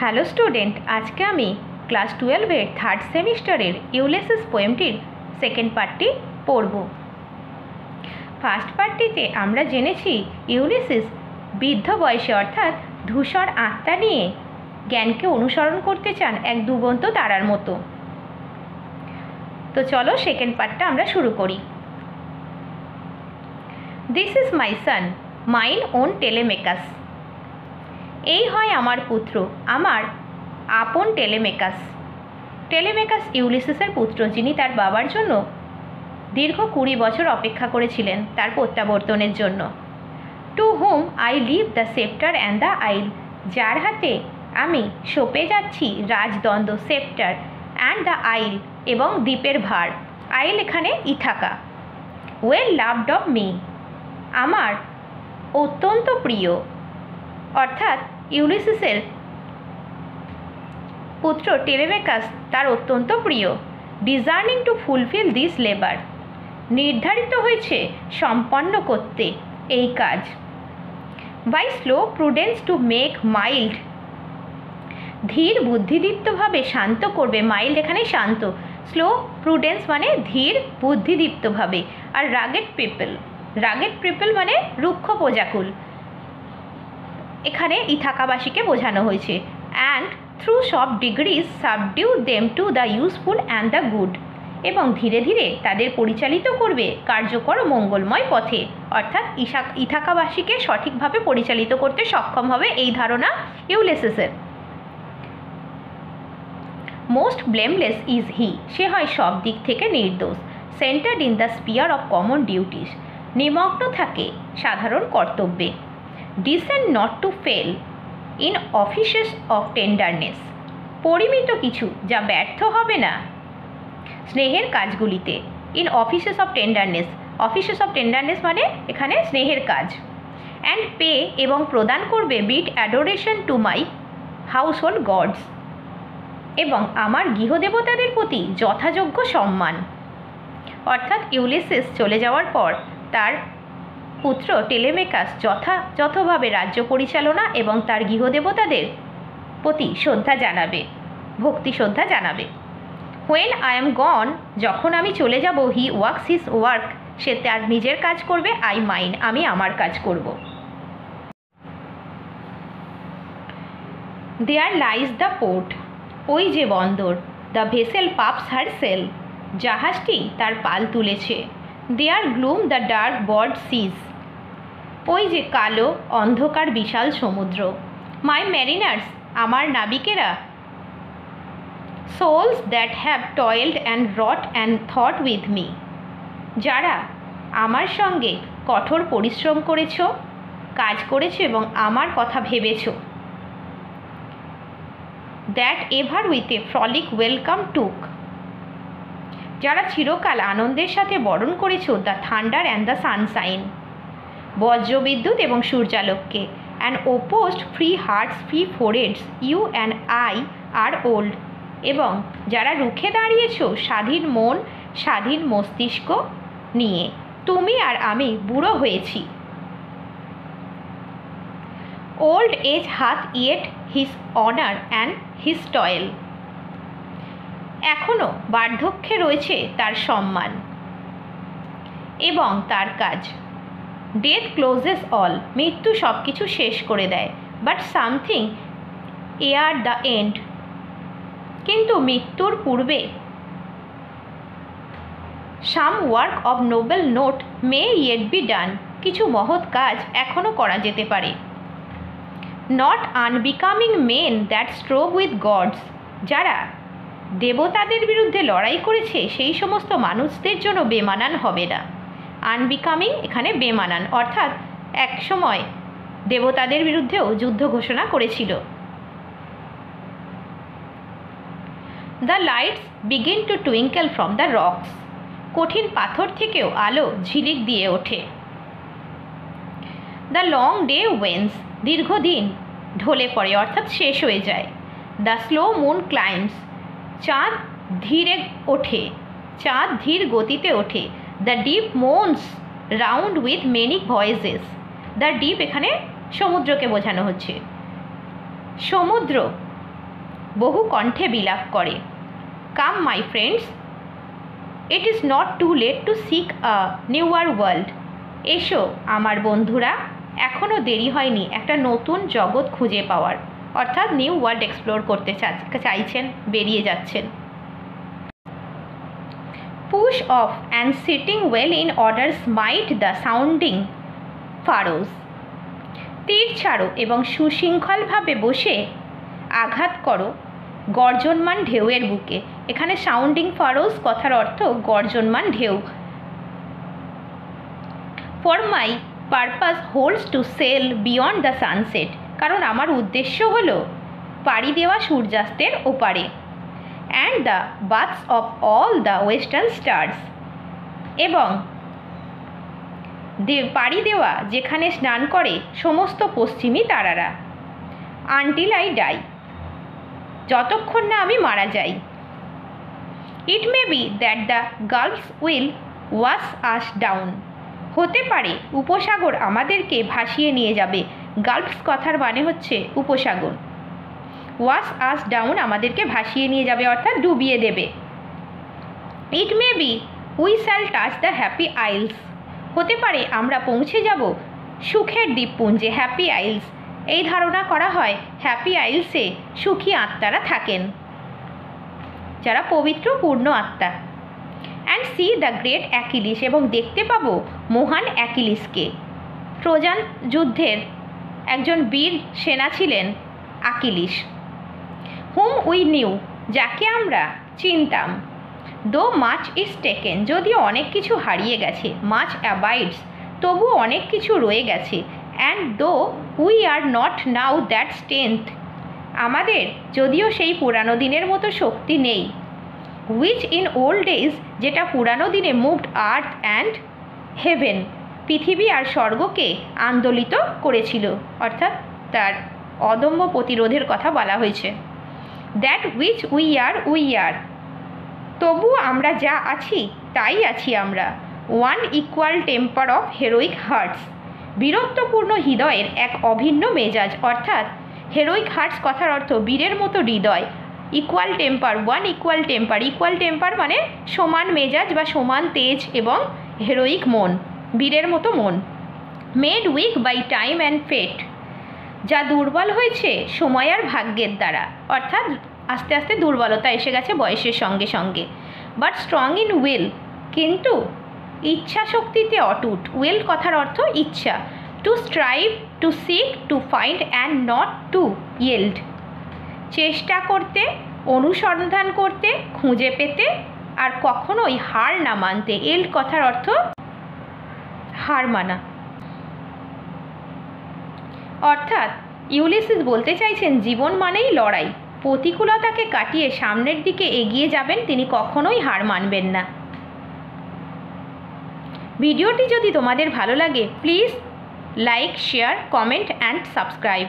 Hello student, আজকে আমি class 12-এর third সেমিস্টারের ইউলিসিস পোয়েমটির সেকেন্ড পার্টটি পড়ব। ফার্স্ট পার্টটিতে আমরা জেনেছি ইউলিসিস বৃদ্ধ বয়সে অর্থাৎ ধূসর আত্মা নিয়ে জ্ঞানকে অনুসরণ করতে চান এক ডুবন্ত তারার মতো। তো চলো সেকেন্ড পার্টটা আমরা শুরু করি। This is my son, mine own Telemachus. এই হয় আমার পুত্র, আমার আপন টেলেমেকাস। টেলেমেকাস ইউলিসিসের পুত্র, যিনি তার বাবার জন্য দীর্ঘ 20 বছর অপেক্ষা করেছিলেন তার প্রত্যাবর্তনের জন্য। To whom I leave the sceptre and the isle, যার হাতে আমি সঁপে যাচ্ছি রাজদণ্ড, সেপ্টার অ্যান্ড দ্য আইল এবং দ্বীপের ভার। আইল এখানে Ithaca. Well loved of me, আমার অত্যন্ত প্রিয়, অর্থাৎ ইউলিসিসের পুত্র টেলেমেকাস তার অত্যন্ত প্রিয়। Discerning to fulfil this labour, নির্ধারিত হয়েছে সম্পন্ন করতে এই কাজ। By slow prudence to make mild, ধীর বুদ্ধিদীপ্তভাবে শান্ত করবে। মাইল্ড এখানে শান্ত, স্লো প্রুডেন্স মানে ধীর বুদ্ধিদীপ্তভাবে। আর রাগেড পিপল, রাগেড পিপল মানে রুক্ষ প্রজাকুল, এখানে ইথাকাবাসীকে বোঝানো হয়েছে। And through soft degrees subdue them to the useful and the good, এবং ধীরে ধীরে তাদের পরিচালিত করবে কার্যকর ও মঙ্গলময় পথে। অর্থাৎ ইথাকাবাসীকে সঠিকভাবে পরিচালিত করতে সক্ষম হবে এই ধারণা ইউলিসিসের। মোস্ট ব্লেমলেস ইজ হি, সে হয় সব দিক থেকে নির্দোষ। Centred in the sphere of common duties, নিমগ্ন থাকে সাধারণ কর্তব্যে। Decent not to fail in offices of tenderness, পরিমিত কিছু যা ব্যর্থ হবে না স্নেহের কাজগুলিতে। In offices of tenderness, offices of tenderness মানে এখানে স্নেহের কাজ। অ্যান্ড পে, এবং প্রদান করবে meet adoration to my household gods, এবং আমার গৃহদেবতাদের প্রতি যথাযোগ্য সম্মান। অর্থাৎ ইউলিসিস চলে যাওয়ার পর তার পুত্র টেলেমেকাস যথাযথভাবে রাজ্য পরিচালনা এবং তার গৃহদেবতাদের প্রতি শ্রদ্ধা জানাবে, ভক্তি শ্রদ্ধা জানাবে। হোয়েন আই এম গন, যখন আমি চলে যাব, হি ওয়ার্কস হিজ ওয়ার্ক, সে তার নিজের কাজ করবে। আই মাইন, আমি আমার কাজ করব। দেয়ার লাইজ দ্য পোর্ট, ওই যে বন্দর। দ্য ভেসেল পাপস হার সেল, জাহাজটি তার পাল তুলেছে। There gloom the dark broad seas, ওই যে কালো অন্ধকার বিশাল সমুদ্র। মাই ম্যারিনার্স, আমার নাবিকেরা। Souls that have toiled and wrought and thought with me, যারা আমার সঙ্গে কঠোর পরিশ্রম করেছ, কাজ করেছো এবং আমার কথা ভেবেছ। That ever with a frolic welcome took, যারা চিরকাল আনন্দের সাথে বরণ করেছো the thunder and the sunshine, বজ্রবিদ্যুৎ এবং সূর্যালোককে। And opposed free hearts free foreheads, you and I are old, এবং যারা রুখে দাঁড়িয়েছো স্বাধীন মন স্বাধীন মস্তিষ্ক নিয়ে, তুমি আর আমি বুড়ো হয়েছি। Old age hath yet his honour and his toil, এখনও বার্ধক্যে রয়েছে তার সম্মান এবং তার কাজ। ডেথ ক্লোজেস অল, মৃত্যু সব কিছু শেষ করে দেয়। But something ere the end, কিন্তু মৃত্যুর পূর্বে some work of noble note may yet be done, কিছু মহৎ কাজ এখনও করা যেতে পারে। Not unbecoming men that strove with gods, যারা দেবতাদের বিরুদ্ধে লড়াই করেছে সেই সমস্ত মানুষদের জন্য বেমানান হবে না। আনবিকামিং এখানে বেমানান, অর্থাৎ এক সময় দেবতাদের বিরুদ্ধেও যুদ্ধ ঘোষণা করেছিল। The lights begin to twinkle from the rocks, কঠিন পাথর থেকেও আলো ঝিলিক দিয়ে ওঠে। দ্য লং ডে ওয়েন্স, দীর্ঘদিন ঢলে পড়ে অর্থাৎ শেষ হয়ে যায়। দ্য স্লো মুন ক্লাইম্বস, চাঁদ ধীরে ওঠে, চাঁদ ধীর গতিতে ওঠে। The deep moans round with many voices, the deep এখানে সমুদ্রকে বোঝানো হচ্ছে। সমুদ্র বহু কণ্ঠে বিলাপ করে। Come my friends, it is not too late to seek a newer world. এসো আমার বন্ধুরা, এখনও দেরি হয়নি একটা নতুন জগৎ খুঁজে পাওয়ার। অর্থাৎ নিউ ওয়ার্ল্ড এক্সপ্লোর করতে চাইছেন, বেরিয়ে যাচ্ছেন। Push off and sitting well in order smite the sounding furrows. তীর ছাড়ো এবং সুশৃঙ্খলভাবে বসে আঘাত করো গর্জনমান ঢেউয়ের বুকে। এখানে সাউন্ডিং ফারোজ কথার অর্থ গর্জনমান ঢেউ। For my purpose holds to sail beyond the sunset, কারণ আমার উদ্দেশ্য হলো পাড়ি দেওয়া সূর্যাস্তের ওপারে। And the baths of all the western stars, এবং পাড়ি দেওয়া যেখানে স্নান করে সমস্ত পশ্চিমী তারারা। আনটিল আই ডাই, যতক্ষণ না আমি মারা যাই। It may be that the gulfs will wash us down, হতে পারে উপসাগর আমাদেরকে ভাসিয়ে নিয়ে যাবে। গালফস কথার মানে হচ্ছে উপসাগর। ওয়াশ আস ডাউন আমাদেরকে ভাসিয়ে নিয়ে যাবে অর্থাৎ ডুবিয়ে দেবে। It may be we shall touch the happy isles, হতে পারে আমরা পৌঁছে যাব সুখের দ্বীপপুঞ্জে, হ্যাপি আইলস। এই ধারণা করা হয় হ্যাপি আইলসে সুখী আত্মারা থাকেন, যারা পবিত্র পূর্ণ আত্মা। And C the great Achilles, এবং দেখতে পাবো মহান অ্যাকিলিসকে। ট্রোজান যুদ্ধের একজন বীর সেনা ছিলেন আকিলিস। হুম উই নিউ, যাকে আমরা চিনতাম। দো মাচ ইজ টেকেন, যদিও অনেক কিছু হারিয়ে গেছে। মাচ অ্যাবাইডস, তবু অনেক কিছু রয়ে গেছে। And though we are not now that strength, আমাদের যদিও সেই পুরানো দিনের মতো শক্তি নেই। হুইচ ইন ওল্ড ডেজ, যেটা পুরানো দিনে মুভড আর্থ অ্যান্ড হেভেন, পৃথিবী আর স্বর্গকে আন্দোলিত করেছিল, অর্থাৎ তার অদম্য প্রতিরোধের কথা বলা হয়েছে। দ্যাট হুইচ উই আর, তবু আমরা যা আছি তাই আছি আমরা। One equal temper of heroic hearts, বীরত্বপূর্ণ হৃদয়ের এক অভিন্ন মেজাজ, অর্থাৎ হেরোইক হার্টস কথার অর্থ বীরের মতো হৃদয়। Equal temper, one equal temper, equal temper মানে সমান মেজাজ বা সমান তেজ, এবং হেরোইক মন, বীরের মতো মন। Made weak by time and fate, যা দুর্বল হয়েছে সময় আর ভাগ্যের দ্বারা, অর্থাৎ আস্তে আস্তে দুর্বলতা এসে গেছে বয়সের সঙ্গে সঙ্গে। বাট স্ট্রং ইন উইল, কিন্তু ইচ্ছা শক্তিতে অটুট। উইল কথার অর্থ ইচ্ছা। To strive, to seek, to find and not to yield, চেষ্টা করতে, অনুসন্ধান করতে, খুঁজে পেতে, আর কখনোই হার না মানতে। এল্ড কথার অর্থ হার মানা। অর্থাৎ ইউলিসিস বলতে চাইছেন জীবন মানেই লড়াই, প্রতিকূলতাকে কাটিয়ে সামনের দিকে এগিয়ে যাবেন, তিনি কখনোই হার মানবেন না। ভিডিওটি যদি তোমাদের ভালো লাগে please like, share, comment and subscribe.